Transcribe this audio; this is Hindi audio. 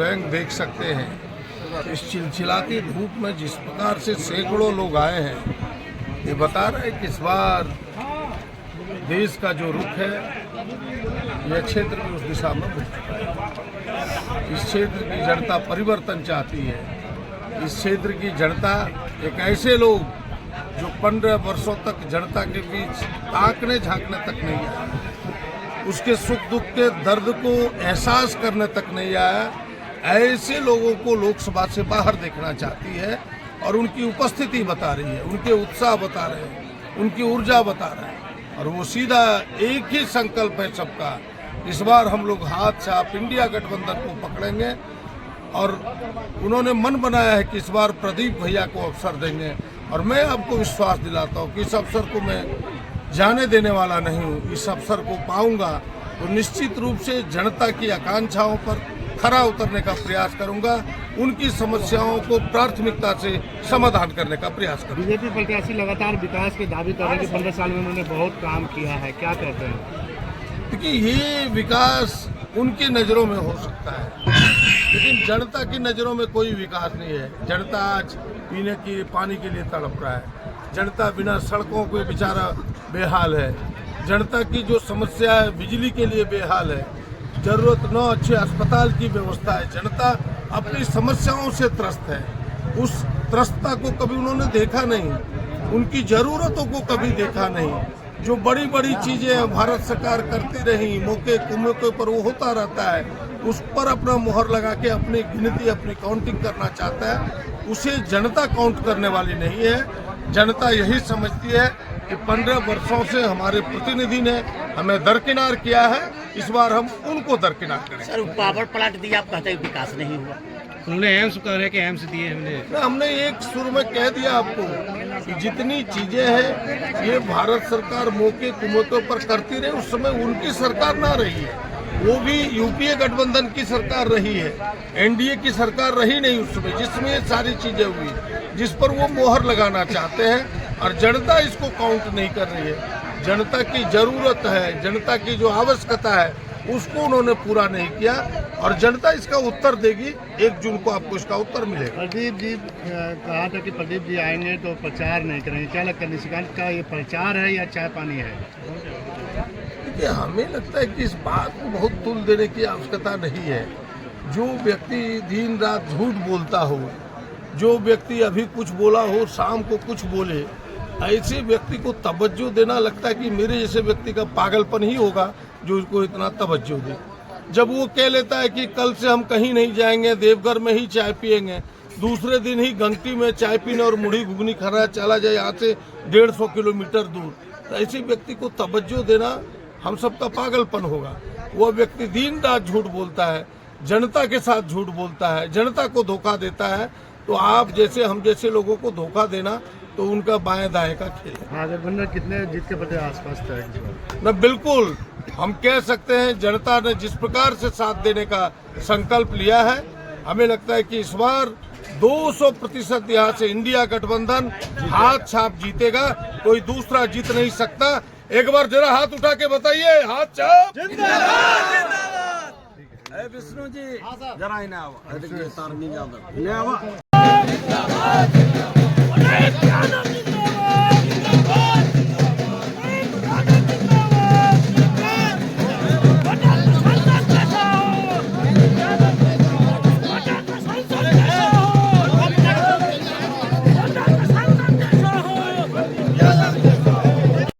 स्वयं देख सकते हैं। इस चिलचिलाती धूप में जिस प्रकार से सैकड़ों लोग आए हैं, ये बता रहे हैं कि इस बार देश का जो रुख है यह क्षेत्र भी उस दिशा में मुड़ चुका है। इस क्षेत्र की जनता परिवर्तन चाहती है। इस क्षेत्र की जनता एक ऐसे लोग जो 15 वर्षों तक जनता के बीच ताकने झांकने तक नहीं आया, उसके सुख दुख के दर्द को एहसास करने तक नहीं आया, ऐसे लोगों को लोकसभा से बाहर देखना चाहती है और उनकी उपस्थिति बता रही है, उनके उत्साह बता रहे हैं, उनकी ऊर्जा बता रहे हैं। और वो सीधा एक ही संकल्प है सबका, इस बार हम लोग हाथ छाप इंडिया गठबंधन को पकड़ेंगे। और उन्होंने मन बनाया है कि इस बार प्रदीप भैया को अवसर देंगे। और मैं आपको विश्वास दिलाता हूँ कि इस अवसर को मैं जाने देने वाला नहीं हूँ। इस अवसर को पाऊंगा तो निश्चित रूप से जनता की आकांक्षाओं पर खरा उतरने का प्रयास करूंगा, उनकी समस्याओं को प्राथमिकता से समाधान करने का प्रयास करूंगा। बीजेपी प्रत्याशी लगातार विकास के दावे कर रहे हैं कि 15 साल में उन्होंने बहुत काम किया है, क्या कहते हैं? देखिए, ये विकास उनकी नज़रों में हो सकता है, लेकिन जनता की नज़रों में कोई विकास नहीं है। जनता आज पीने की पानी के लिए तड़प रहा है, जनता बिना सड़कों के बेचारा बेहाल है, जनता की जो समस्या है बिजली के लिए बेहाल है, जरूरत न अच्छे अस्पताल की व्यवस्था है। जनता अपनी समस्याओं से त्रस्त है, उस त्रस्तता को कभी उन्होंने देखा नहीं, उनकी ज़रूरतों को कभी देखा नहीं। जो बड़ी बड़ी चीज़ें भारत सरकार करती रही, मौके कुमौके पर वो होता रहता है, उस पर अपना मुहर लगा के अपनी गिनती अपनी काउंटिंग करना चाहता है। उसे जनता काउंट करने वाली नहीं है। जनता यही समझती है कि 15 वर्षों से हमारे प्रतिनिधि ने हमें दरकिनार किया है, इस बार हम उनको दरकिनार करें। सर, पावर प्लांट दिया, आप कहते हैं विकास नहीं हुआ। उन्होंने एम्स कह रहे कि एम्स दिए हमने एक सुर में कह दिया आपको कि जितनी चीजें हैं ये भारत सरकार मौके कुमौके पर करती रही। उस समय उनकी सरकार ना रही है, वो भी यूपीए गठबंधन की सरकार रही है, एनडीए की सरकार रही नहीं उस समय, जिसमें ये सारी चीजें हुई, जिस पर वो मोहर लगाना चाहते हैं। और जनता इसको काउंट नहीं कर रही है। जनता की जरूरत है, जनता की जो आवश्यकता है उसको उन्होंने पूरा नहीं किया और जनता इसका उत्तर देगी। 1 जून को आपको इसका उत्तर मिलेगा। प्रदीप जी कहा था कि प्रदीप जी आएंगे तो प्रचार नहीं करेंगे, क्या लगता है निशिकांत का ये प्रचार है या चाय पानी है? देखिए, हमें लगता है कि इस बात को बहुत तुल देने की आवश्यकता नहीं है। जो व्यक्ति दिन रात झूठ बोलता हो, जो व्यक्ति अभी कुछ बोला हो शाम को कुछ बोले, ऐसे व्यक्ति को तवज्जो देना लगता है कि मेरे जैसे व्यक्ति का पागलपन ही होगा जो उसको इतना तवज्जो दे। जब वो कह लेता है कि कल से हम कहीं नहीं जाएंगे, देवघर में ही चाय पिएंगे, दूसरे दिन ही गंगटी में चाय पीने और मुढ़ी घुगनी खाना चला जाए यहाँ से 150 किलोमीटर दूर, तो ऐसे व्यक्ति को तवज्जो देना हम सबका पागलपन होगा। वह व्यक्ति दिन रात झूठ बोलता है, जनता के साथ झूठ बोलता है, जनता को धोखा देता है। तो आप जैसे हम जैसे लोगों को धोखा देना तो उनका बाएं दाएं का खेल है। गठबंधन कितने जीत के बड़े आसपास था? न बिल्कुल, हम कह सकते हैं जनता ने जिस प्रकार से साथ देने का संकल्प लिया है, हमें लगता है कि इस बार 200% यहाँ से इंडिया गठबंधन हाथ छाप जीतेगा, कोई दूसरा जीत नहीं सकता। एक बार जरा हाथ उठा के बताइए, हाथ छाप जिंदाबाद जिंदाबाद। विष्णु जी जरा इन्हें आओ, देखिए तार नहीं ज्यादा